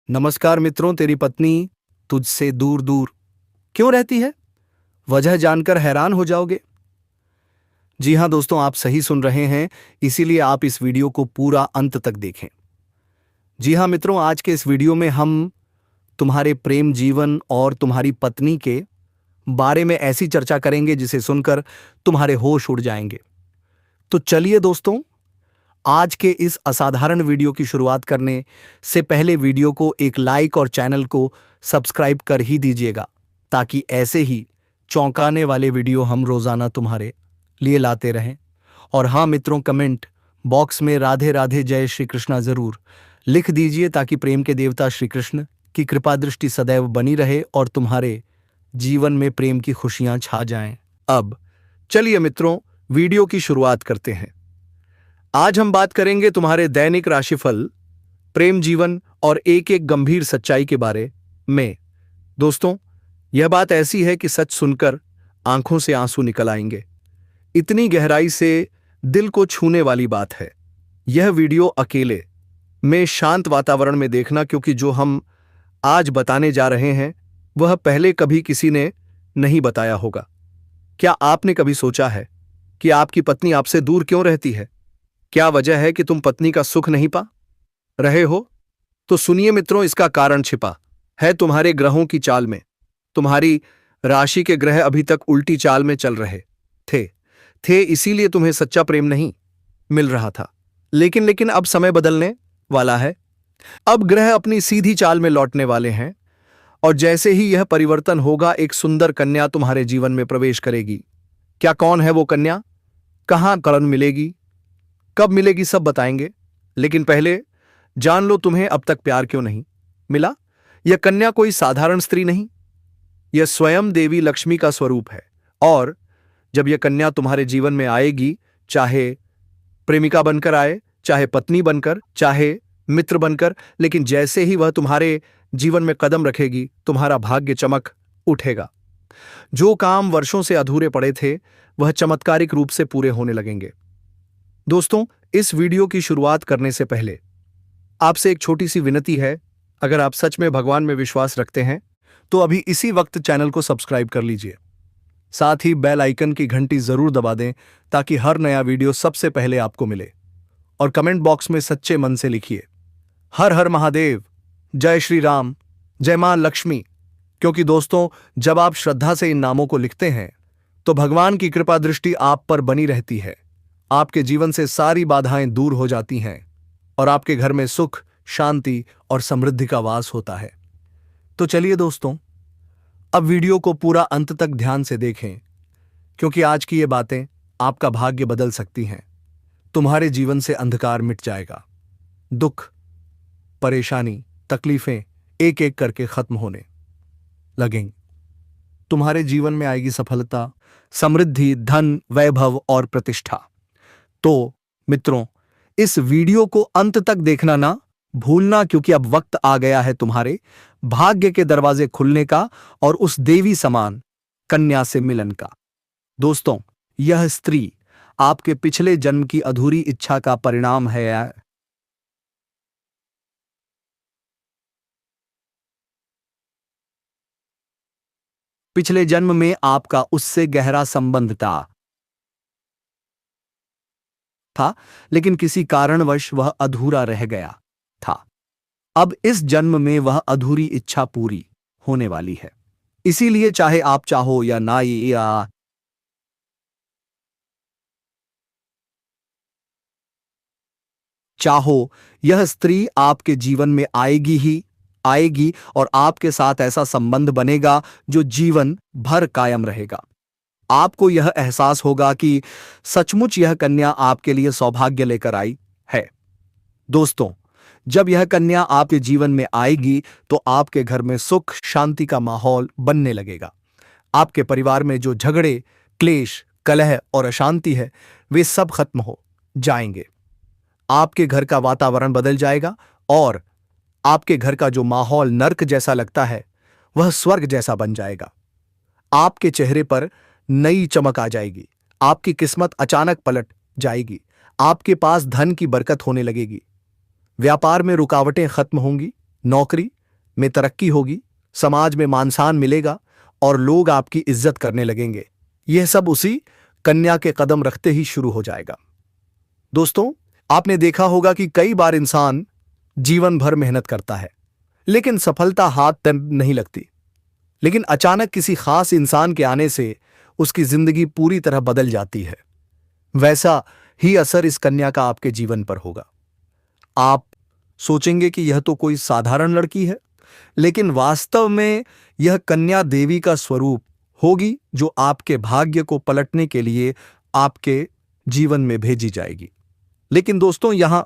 नमस्कार मित्रों, तेरी पत्नी तुझसे दूर दूर क्यों रहती है? वजह जानकर हैरान हो जाओगे। जी हां दोस्तों, आप सही सुन रहे हैं, इसीलिए आप इस वीडियो को पूरा अंत तक देखें। जी हां मित्रों, आज के इस वीडियो में हम तुम्हारे प्रेम जीवन और तुम्हारी पत्नी के बारे में ऐसी चर्चा करेंगे जिसे सुनकर तुम्हारे होश उड़ जाएंगे। तो चलिए दोस्तों, आज के इस असाधारण वीडियो की शुरुआत करने से पहले वीडियो को एक लाइक और चैनल को सब्सक्राइब कर ही दीजिएगा, ताकि ऐसे ही चौंकाने वाले वीडियो हम रोजाना तुम्हारे लिए लाते रहें। और हाँ मित्रों, कमेंट बॉक्स में राधे राधे जय श्री कृष्णा जरूर लिख दीजिए, ताकि प्रेम के देवता श्री कृष्ण की कृपा दृष्टि सदैव बनी रहे और तुम्हारे जीवन में प्रेम की खुशियां छा जाएं। अब चलिए मित्रों, वीडियो की शुरुआत करते हैं। आज हम बात करेंगे तुम्हारे दैनिक राशिफल, प्रेम जीवन और एक एक गंभीर सच्चाई के बारे में। दोस्तों, यह बात ऐसी है कि सच सुनकर आंखों से आंसू निकल आएंगे। इतनी गहराई से दिल को छूने वाली बात है। यह वीडियो अकेले में शांत वातावरण में देखना, क्योंकि जो हम आज बताने जा रहे हैं वह पहले कभी किसी ने नहीं बताया होगा। क्या आपने कभी सोचा है कि आपकी पत्नी आपसे दूर क्यों रहती है? क्या वजह है कि तुम पत्नी का सुख नहीं पा रहे हो? तो सुनिए मित्रों, इसका कारण छिपा है तुम्हारे ग्रहों की चाल में। तुम्हारी राशि के ग्रह अभी तक उल्टी चाल में चल रहे थे इसीलिए तुम्हें सच्चा प्रेम नहीं मिल रहा था। लेकिन अब समय बदलने वाला है। अब ग्रह अपनी सीधी चाल में लौटने वाले हैं, और जैसे ही यह परिवर्तन होगा, एक सुंदर कन्या तुम्हारे जीवन में प्रवेश करेगी। क्या कौन है वो कन्या, कहां करण मिलेगी, कब मिलेगी, सब बताएंगे। लेकिन पहले जान लो, तुम्हें अब तक प्यार क्यों नहीं मिला। यह कन्या कोई साधारण स्त्री नहीं, यह स्वयं देवी लक्ष्मी का स्वरूप है। और जब यह कन्या तुम्हारे जीवन में आएगी, चाहे प्रेमिका बनकर आए, चाहे पत्नी बनकर, चाहे मित्र बनकर, लेकिन जैसे ही वह तुम्हारे जीवन में कदम रखेगी, तुम्हारा भाग्य चमक उठेगा। जो काम वर्षों से अधूरे पड़े थे वह चमत्कारिक रूप से पूरे होने लगेंगे। दोस्तों, इस वीडियो की शुरुआत करने से पहले आपसे एक छोटी सी विनती है। अगर आप सच में भगवान में विश्वास रखते हैं तो अभी इसी वक्त चैनल को सब्सक्राइब कर लीजिए। साथ ही बेल आइकन की घंटी जरूर दबा दें, ताकि हर नया वीडियो सबसे पहले आपको मिले। और कमेंट बॉक्स में सच्चे मन से लिखिए, हर हर महादेव, जय श्री राम, जय मां लक्ष्मी। क्योंकि दोस्तों, जब आप श्रद्धा से इन नामों को लिखते हैं तो भगवान की कृपा दृष्टि आप पर बनी रहती है। आपके जीवन से सारी बाधाएं दूर हो जाती हैं और आपके घर में सुख, शांति और समृद्धि का वास होता है। तो चलिए दोस्तों, अब वीडियो को पूरा अंत तक ध्यान से देखें, क्योंकि आज की ये बातें आपका भाग्य बदल सकती हैं। तुम्हारे जीवन से अंधकार मिट जाएगा, दुख, परेशानी, तकलीफें एक एक करके खत्म होने लगेंगी। तुम्हारे जीवन में आएगी सफलता, समृद्धि, धन, वैभव और प्रतिष्ठा। तो मित्रों, इस वीडियो को अंत तक देखना ना भूलना, क्योंकि अब वक्त आ गया है तुम्हारे भाग्य के दरवाजे खुलने का और उस देवी समान कन्या से मिलन का। दोस्तों, यह स्त्री आपके पिछले जन्म की अधूरी इच्छा का परिणाम है। पिछले जन्म में आपका उससे गहरा संबंध था, लेकिन किसी कारणवश वह अधूरा रह गया था। अब इस जन्म में वह अधूरी इच्छा पूरी होने वाली है। इसीलिए चाहे आप चाहो या ना, या चाहो, यह स्त्री आपके जीवन में आएगी और आपके साथ ऐसा संबंध बनेगा जो जीवन भर कायम रहेगा। आपको यह एहसास होगा कि सचमुच यह कन्या आपके लिए सौभाग्य लेकर आई है। दोस्तों, जब यह कन्या आपके जीवन में आएगी तो आपके घर में सुख, शांति का माहौल बनने लगेगा। आपके परिवार में जो झगड़े, क्लेश, कलह और अशांति है, वे सब खत्म हो जाएंगे। आपके घर का वातावरण बदल जाएगा और आपके घर का जो माहौल नर्क जैसा लगता है, वह स्वर्ग जैसा बन जाएगा। आपके चेहरे पर नई चमक आ जाएगी। आपकी किस्मत अचानक पलट जाएगी। आपके पास धन की बरकत होने लगेगी। व्यापार में रुकावटें खत्म होंगी। नौकरी में तरक्की होगी, समाज में मान सम्मान मिलेगा और लोग आपकी इज्जत करने लगेंगे। यह सब उसी कन्या के कदम रखते ही शुरू हो जाएगा। दोस्तों, आपने देखा होगा कि कई बार इंसान जीवन भर मेहनत करता है लेकिन सफलता हाथ तक नहीं लगती, लेकिन अचानक किसी खास इंसान के आने से उसकी जिंदगी पूरी तरह बदल जाती है। वैसा ही असर इस कन्या का आपके जीवन पर होगा। आप सोचेंगे कि यह तो कोई साधारण लड़की है, लेकिन वास्तव में यह कन्या देवी का स्वरूप होगी जो आपके भाग्य को पलटने के लिए आपके जीवन में भेजी जाएगी। लेकिन दोस्तों, यहां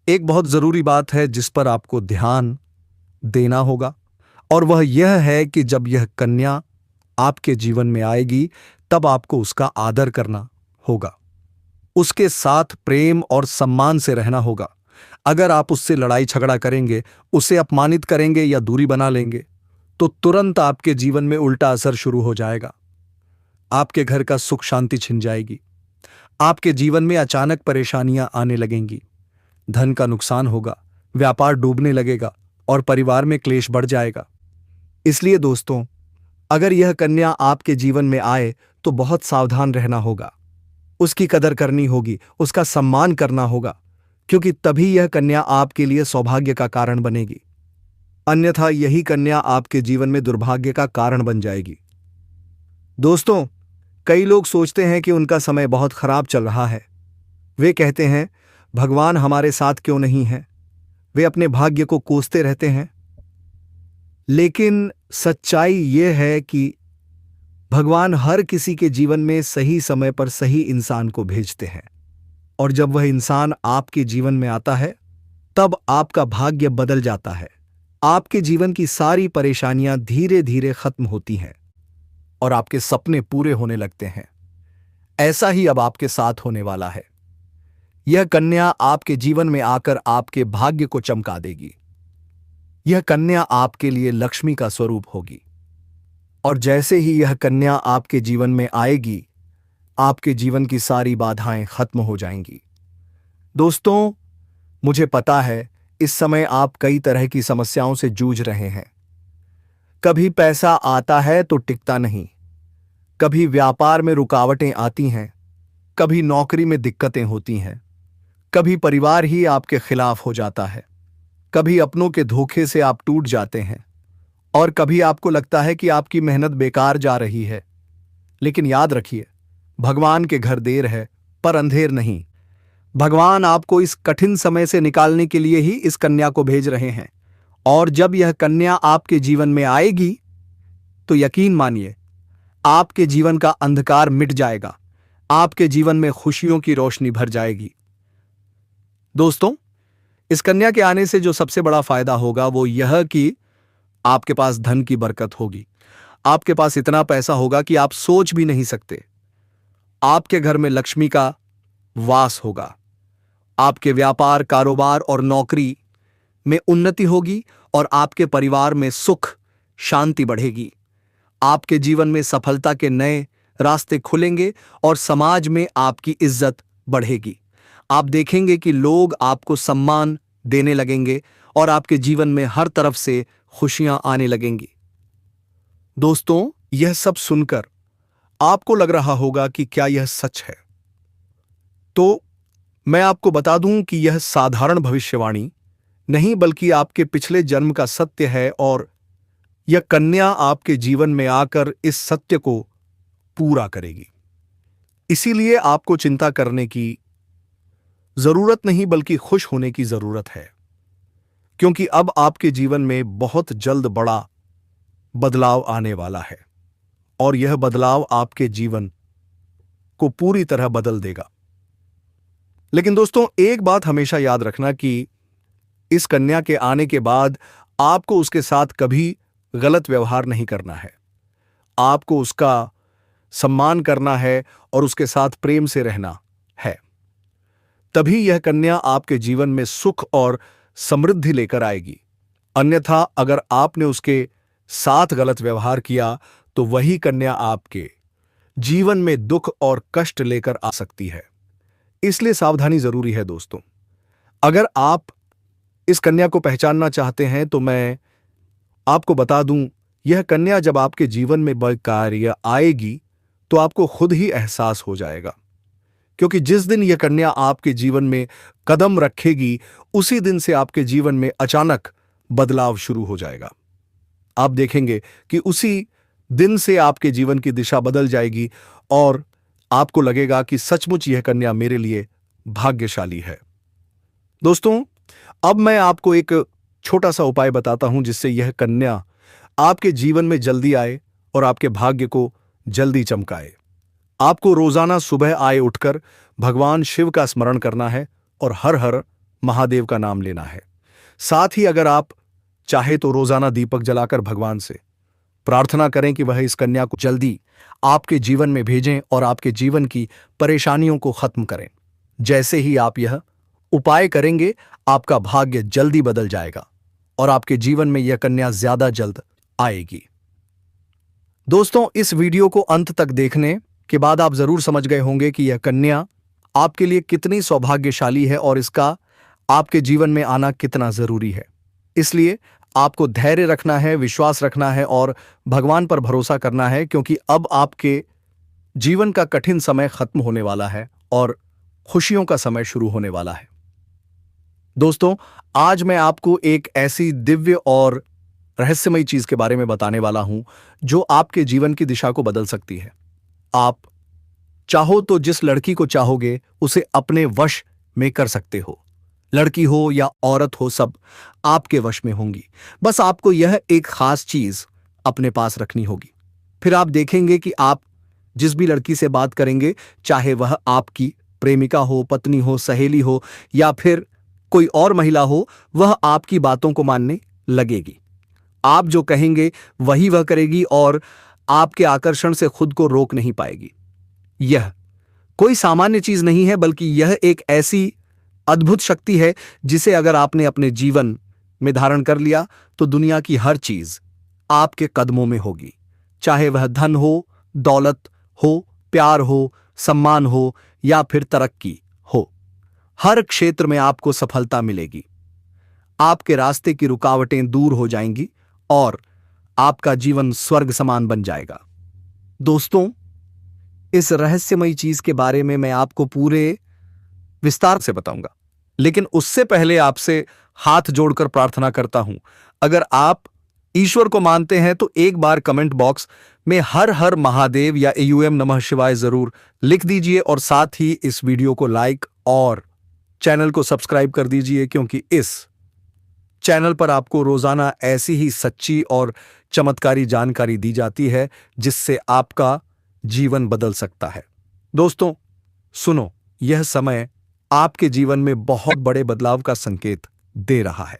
एक बहुत जरूरी बात है जिस पर आपको ध्यान देना होगा, और वह यह है कि जब यह कन्या आपके जीवन में आएगी तब आपको उसका आदर करना होगा, उसके साथ प्रेम और सम्मान से रहना होगा। अगर आप उससे लड़ाई झगड़ा करेंगे, उसे अपमानित करेंगे या दूरी बना लेंगे तो तुरंत आपके जीवन में उल्टा असर शुरू हो जाएगा। आपके घर का सुख शांति छिन जाएगी, आपके जीवन में अचानक परेशानियां आने लगेंगी, धन का नुकसान होगा, व्यापार डूबने लगेगा और परिवार में क्लेश बढ़ जाएगा। इसलिए दोस्तों, अगर यह कन्या आपके जीवन में आए तो बहुत सावधान रहना होगा, उसकी कदर करनी होगी, उसका सम्मान करना होगा, क्योंकि तभी यह कन्या आपके लिए सौभाग्य का कारण बनेगी। अन्यथा यही कन्या आपके जीवन में दुर्भाग्य का कारण बन जाएगी। दोस्तों, कई लोग सोचते हैं कि उनका समय बहुत खराब चल रहा है। वे कहते हैं, भगवान हमारे साथ क्यों नहीं है? वे अपने भाग्य को कोसते रहते हैं। लेकिन सच्चाई यह है कि भगवान हर किसी के जीवन में सही समय पर सही इंसान को भेजते हैं, और जब वह इंसान आपके जीवन में आता है तब आपका भाग्य बदल जाता है। आपके जीवन की सारी परेशानियां धीरे धीरे खत्म होती हैं और आपके सपने पूरे होने लगते हैं। ऐसा ही अब आपके साथ होने वाला है। यह कन्या आपके जीवन में आकर आपके भाग्य को चमका देगी। यह कन्या आपके लिए लक्ष्मी का स्वरूप होगी, और जैसे ही यह कन्या आपके जीवन में आएगी, आपके जीवन की सारी बाधाएं खत्म हो जाएंगी। दोस्तों, मुझे पता है इस समय आप कई तरह की समस्याओं से जूझ रहे हैं। कभी पैसा आता है तो टिकता नहीं, कभी व्यापार में रुकावटें आती हैं, कभी नौकरी में दिक्कतें होती हैं, कभी परिवार ही आपके खिलाफ हो जाता है, कभी अपनों के धोखे से आप टूट जाते हैं, और कभी आपको लगता है कि आपकी मेहनत बेकार जा रही है। लेकिन याद रखिए, भगवान के घर देर है पर अंधेर नहीं। भगवान आपको इस कठिन समय से निकालने के लिए ही इस कन्या को भेज रहे हैं, और जब यह कन्या आपके जीवन में आएगी तो यकीन मानिए, आपके जीवन का अंधकार मिट जाएगा, आपके जीवन में खुशियों की रोशनी भर जाएगी। दोस्तों, इस कन्या के आने से जो सबसे बड़ा फायदा होगा वो यह कि आपके पास धन की बरकत होगी। आपके पास इतना पैसा होगा कि आप सोच भी नहीं सकते। आपके घर में लक्ष्मी का वास होगा। आपके व्यापार, कारोबार और नौकरी में उन्नति होगी, और आपके परिवार में सुख शांति बढ़ेगी। आपके जीवन में सफलता के नए रास्ते खुलेंगे और समाज में आपकी इज्जत बढ़ेगी। आप देखेंगे कि लोग आपको सम्मान देने लगेंगे और आपके जीवन में हर तरफ से खुशियां आने लगेंगी। दोस्तों, यह सब सुनकर आपको लग रहा होगा कि क्या यह सच है? तो मैं आपको बता दूं कि यह साधारण भविष्यवाणी नहीं बल्कि आपके पिछले जन्म का सत्य है, और यह कन्या आपके जीवन में आकर इस सत्य को पूरा करेगी। इसीलिए आपको चिंता करने की जरूरत नहीं बल्कि खुश होने की जरूरत है, क्योंकि अब आपके जीवन में बहुत जल्द बड़ा बदलाव आने वाला है, और यह बदलाव आपके जीवन को पूरी तरह बदल देगा। लेकिन दोस्तों, एक बात हमेशा याद रखना कि इस कन्या के आने के बाद आपको उसके साथ कभी गलत व्यवहार नहीं करना है। आपको उसका सम्मान करना है और उसके साथ प्रेम से रहना है। तभी यह कन्या आपके जीवन में सुख और समृद्धि लेकर आएगी। अन्यथा अगर आपने उसके साथ गलत व्यवहार किया तो वही कन्या आपके जीवन में दुख और कष्ट लेकर आ सकती है। इसलिए सावधानी जरूरी है दोस्तों। अगर आप इस कन्या को पहचानना चाहते हैं तो मैं आपको बता दूं, यह कन्या जब आपके जीवन में बड़े कार्य आएगी तो आपको खुद ही एहसास हो जाएगा, क्योंकि जिस दिन यह कन्या आपके जीवन में कदम रखेगी उसी दिन से आपके जीवन में अचानक बदलाव शुरू हो जाएगा। आप देखेंगे कि उसी दिन से आपके जीवन की दिशा बदल जाएगी और आपको लगेगा कि सचमुच यह कन्या मेरे लिए भाग्यशाली है। दोस्तों, अब मैं आपको एक छोटा सा उपाय बताता हूं जिससे यह कन्या आपके जीवन में जल्दी आए और आपके भाग्य को जल्दी चमकाए। आपको रोजाना सुबह आए उठकर भगवान शिव का स्मरण करना है और हर हर महादेव का नाम लेना है। साथ ही अगर आप चाहे तो रोजाना दीपक जलाकर भगवान से प्रार्थना करें कि वह इस कन्या को जल्दी आपके जीवन में भेजें और आपके जीवन की परेशानियों को खत्म करें। जैसे ही आप यह उपाय करेंगे, आपका भाग्य जल्दी बदल जाएगा और आपके जीवन में यह कन्या ज्यादा जल्द आएगी। दोस्तों, इस वीडियो को अंत तक देखने के बाद आप जरूर समझ गए होंगे कि यह कन्या आपके लिए कितनी सौभाग्यशाली है और इसका आपके जीवन में आना कितना जरूरी है। इसलिए आपको धैर्य रखना है, विश्वास रखना है और भगवान पर भरोसा करना है, क्योंकि अब आपके जीवन का कठिन समय खत्म होने वाला है और खुशियों का समय शुरू होने वाला है। दोस्तों, आज मैं आपको एक ऐसी दिव्य और रहस्यमयी चीज के बारे में बताने वाला हूं जो आपके जीवन की दिशा को बदल सकती है। आप चाहो तो जिस लड़की को चाहोगे उसे अपने वश में कर सकते हो। लड़की हो या औरत हो, सब आपके वश में होंगी। बस आपको यह एक खास चीज अपने पास रखनी होगी। फिर आप देखेंगे कि आप जिस भी लड़की से बात करेंगे, चाहे वह आपकी प्रेमिका हो, पत्नी हो, सहेली हो या फिर कोई और महिला हो, वह आपकी बातों को मानने लगेगी। आप जो कहेंगे वही वह करेगी और आपके आकर्षण से खुद को रोक नहीं पाएगी। यह कोई सामान्य चीज नहीं है, बल्कि यह एक ऐसी अद्भुत शक्ति है जिसे अगर आपने अपने जीवन में धारण कर लिया तो दुनिया की हर चीज आपके कदमों में होगी। चाहे वह धन हो, दौलत हो, प्यार हो, सम्मान हो या फिर तरक्की हो, हर क्षेत्र में आपको सफलता मिलेगी। आपके रास्ते की रुकावटें दूर हो जाएंगी और आपका जीवन स्वर्ग समान बन जाएगा। दोस्तों, इस रहस्यमयी चीज के बारे में मैं आपको पूरे विस्तार से बताऊंगा, लेकिन उससे पहले आपसे हाथ जोड़कर प्रार्थना करता हूं, अगर आप ईश्वर को मानते हैं तो एक बार कमेंट बॉक्स में हर हर महादेव या एयूएम नमः शिवाय जरूर लिख दीजिए और साथ ही इस वीडियो को लाइक और चैनल को सब्सक्राइब कर दीजिए, क्योंकि इस चैनल पर आपको रोजाना ऐसी ही सच्ची और चमत्कारी जानकारी दी जाती है जिससे आपका जीवन बदल सकता है। दोस्तों, सुनो, यह समय आपके जीवन में बहुत बड़े बदलाव का संकेत दे रहा है,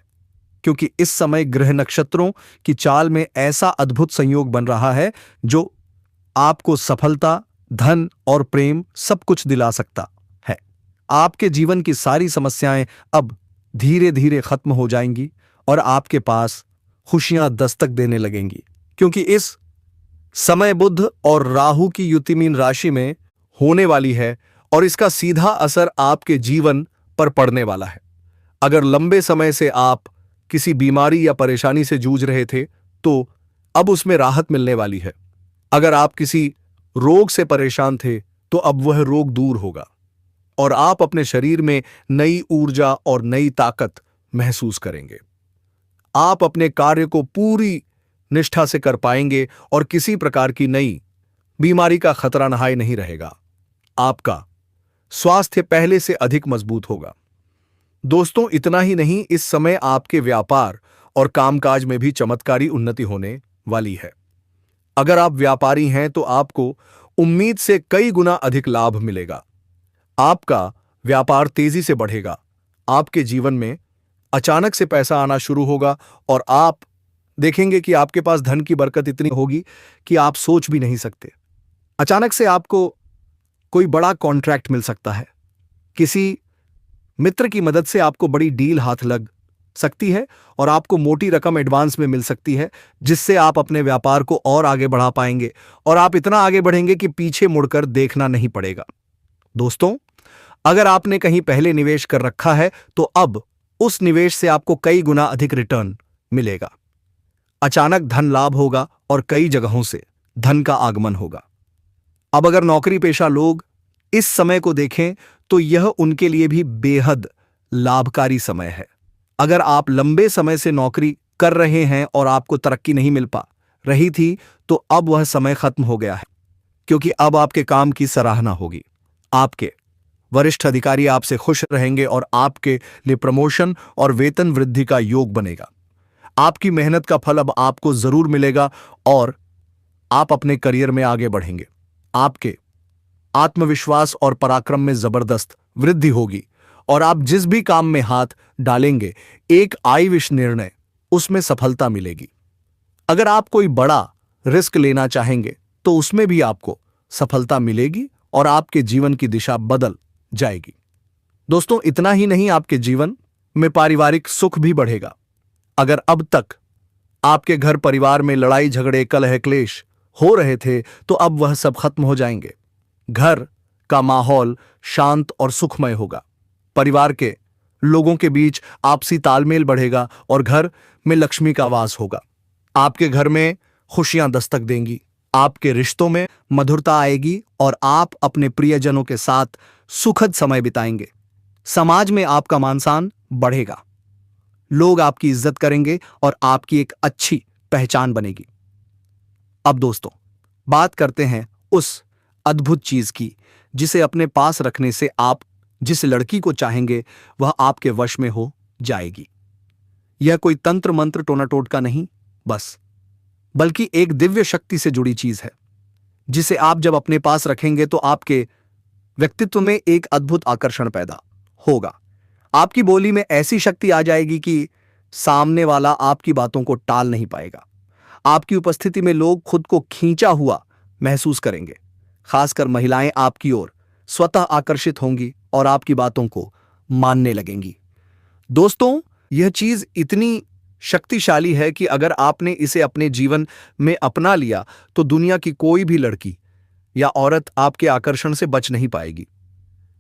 क्योंकि इस समय ग्रह नक्षत्रों की चाल में ऐसा अद्भुत संयोग बन रहा है जो आपको सफलता, धन और प्रेम सब कुछ दिला सकता है। आपके जीवन की सारी समस्याएं अब धीरे धीरे खत्म हो जाएंगी और आपके पास खुशियां दस्तक देने लगेंगी, क्योंकि इस समय बुध और राहु की युति मीन राशि में होने वाली है और इसका सीधा असर आपके जीवन पर पड़ने वाला है। अगर लंबे समय से आप किसी बीमारी या परेशानी से जूझ रहे थे तो अब उसमें राहत मिलने वाली है। अगर आप किसी रोग से परेशान थे तो अब वह रोग दूर होगा और आप अपने शरीर में नई ऊर्जा और नई ताकत महसूस करेंगे। आप अपने कार्य को पूरी निष्ठा से कर पाएंगे और किसी प्रकार की नई बीमारी का खतरा नहाए नहीं रहेगा। आपका स्वास्थ्य पहले से अधिक मजबूत होगा। दोस्तों, इतना ही नहीं, इस समय आपके व्यापार और कामकाज में भी चमत्कारी उन्नति होने वाली है। अगर आप व्यापारी हैं तो आपको उम्मीद से कई गुना अधिक लाभ मिलेगा। आपका व्यापार तेजी से बढ़ेगा। आपके जीवन में अचानक से पैसा आना शुरू होगा और आप देखेंगे कि आपके पास धन की बरकत इतनी होगी कि आप सोच भी नहीं सकते। अचानक से आपको कोई बड़ा कॉन्ट्रैक्ट मिल सकता है। किसी मित्र की मदद से आपको बड़ी डील हाथ लग सकती है और आपको मोटी रकम एडवांस में मिल सकती है, जिससे आप अपने व्यापार को और आगे बढ़ा पाएंगे और आप इतना आगे बढ़ेंगे कि पीछे मुड़कर देखना नहीं पड़ेगा। दोस्तों, अगर आपने कहीं पहले निवेश कर रखा है तो अब उस निवेश से आपको कई गुना अधिक रिटर्न मिलेगा। अचानक धन लाभ होगा और कई जगहों से धन का आगमन होगा। अब अगर नौकरी पेशा लोग इस समय को देखें तो यह उनके लिए भी बेहद लाभकारी समय है। अगर आप लंबे समय से नौकरी कर रहे हैं और आपको तरक्की नहीं मिल पा रही थी तो अब वह समय खत्म हो गया है, क्योंकि अब आपके काम की सराहना होगी। आपके वरिष्ठ अधिकारी आपसे खुश रहेंगे और आपके लिए प्रमोशन और वेतन वृद्धि का योग बनेगा। आपकी मेहनत का फल अब आपको जरूर मिलेगा और आप अपने करियर में आगे बढ़ेंगे। आपके आत्मविश्वास और पराक्रम में जबरदस्त वृद्धि होगी और आप जिस भी काम में हाथ डालेंगे एक आईविश निर्णय उसमें सफलता मिलेगी। अगर आप कोई बड़ा रिस्क लेना चाहेंगे तो उसमें भी आपको सफलता मिलेगी और आपके जीवन की दिशा बदल जाएगी। दोस्तों, इतना ही नहीं, आपके जीवन में पारिवारिक सुख भी बढ़ेगा। अगर अब तक आपके घर परिवार में लड़ाई झगड़े कलह क्लेश हो रहे थे तो अब वह सब खत्म हो जाएंगे। घर का माहौल शांत और सुखमय होगा। परिवार के लोगों के बीच आपसी तालमेल बढ़ेगा और घर में लक्ष्मी का वास होगा। आपके घर में खुशियां दस्तक देंगी, आपके रिश्तों में मधुरता आएगी और आप अपने प्रियजनों के साथ सुखद समय बिताएंगे। समाज में आपका मान सम्मान बढ़ेगा, लोग आपकी इज्जत करेंगे और आपकी एक अच्छी पहचान बनेगी। अब दोस्तों, बात करते हैं उस अद्भुत चीज की जिसे अपने पास रखने से आप जिस लड़की को चाहेंगे वह आपके वश में हो जाएगी। यह कोई तंत्र मंत्र टोना टोटका नहीं बल्कि एक दिव्य शक्ति से जुड़ी चीज है, जिसे आप जब अपने पास रखेंगे तो आपके व्यक्तित्व में एक अद्भुत आकर्षण पैदा होगा। आपकी बोली में ऐसी शक्ति आ जाएगी कि सामने वाला आपकी बातों को टाल नहीं पाएगा। आपकी उपस्थिति में लोग खुद को खींचा हुआ महसूस करेंगे। खासकर महिलाएं आपकी ओर स्वतः आकर्षित होंगी और आपकी बातों को मानने लगेंगी। दोस्तों, यह चीज इतनी शक्तिशाली है कि अगर आपने इसे अपने जीवन में अपना लिया तो दुनिया की कोई भी लड़की या औरत आपके आकर्षण से बच नहीं पाएगी,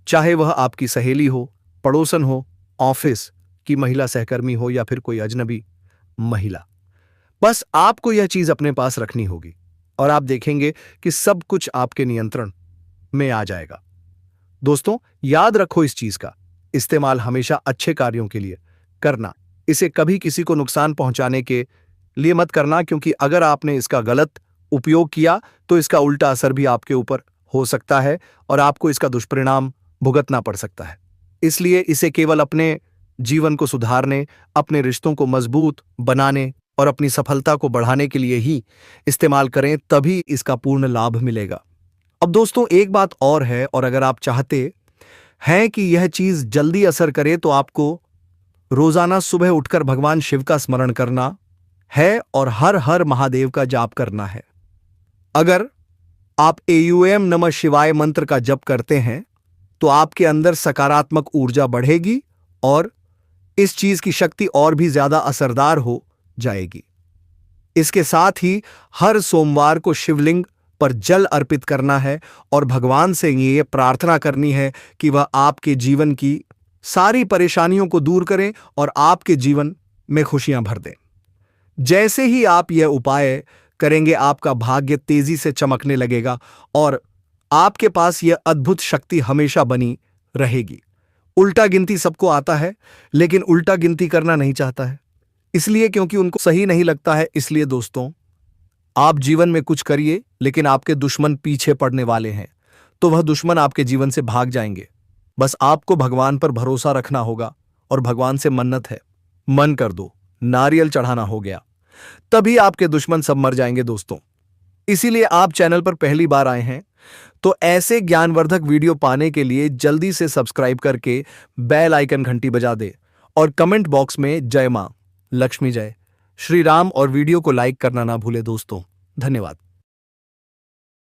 चाहे वह आपकी सहेली हो, पड़ोसन हो, ऑफिस की महिला सहकर्मी हो या फिर कोई अजनबी महिला। बस आपको यह चीज अपने पास रखनी होगी और आप देखेंगे कि सब कुछ आपके नियंत्रण में आ जाएगा। दोस्तों, याद रखो, इस चीज का इस्तेमाल हमेशा अच्छे कार्यों के लिए करना। इसे कभी किसी को नुकसान पहुंचाने के लिए मत करना, क्योंकि अगर आपने इसका गलत उपयोग किया तो इसका उल्टा असर भी आपके ऊपर हो सकता है और आपको इसका दुष्परिणाम भुगतना पड़ सकता है। इसलिए इसे केवल अपने जीवन को सुधारने, अपने रिश्तों को मजबूत बनाने और अपनी सफलता को बढ़ाने के लिए ही इस्तेमाल करें, तभी इसका पूर्ण लाभ मिलेगा। अब दोस्तों, एक बात और है, और अगर आप चाहते हैं कि यह चीज जल्दी असर करे तो आपको रोजाना सुबह उठकर भगवान शिव का स्मरण करना है और हर हर महादेव का जाप करना है। अगर आप एयूएम नमः शिवाय मंत्र का जप करते हैं तो आपके अंदर सकारात्मक ऊर्जा बढ़ेगी और इस चीज की शक्ति और भी ज्यादा असरदार हो जाएगी। इसके साथ ही हर सोमवार को शिवलिंग पर जल अर्पित करना है और भगवान से ये प्रार्थना करनी है कि वह आपके जीवन की सारी परेशानियों को दूर करें और आपके जीवन में खुशियां भर दें। जैसे ही आप यह उपाय करेंगे, आपका भाग्य तेजी से चमकने लगेगा और आपके पास यह अद्भुत शक्ति हमेशा बनी रहेगी। उल्टा गिनती सबको आता है, लेकिन उल्टा गिनती करना नहीं चाहता है, इसलिए क्योंकि उनको सही नहीं लगता है। इसलिए दोस्तों, आप जीवन में कुछ करिए, लेकिन आपके दुश्मन पीछे पड़ने वाले हैं, तो वह दुश्मन आपके जीवन से भाग जाएंगे। बस आपको भगवान पर भरोसा रखना होगा और भगवान से मन्नत है, मन कर दो, नारियल चढ़ाना हो गया, तभी आपके दुश्मन सब मर जाएंगे। दोस्तों, इसीलिए आप चैनल पर पहली बार आए हैं तो ऐसे ज्ञानवर्धक वीडियो पाने के लिए जल्दी से सब्सक्राइब करके बेल आइकन घंटी बजा दे और कमेंट बॉक्स में जय मां लक्ष्मी, जय श्री राम और वीडियो को लाइक करना ना भूले। दोस्तों, धन्यवाद।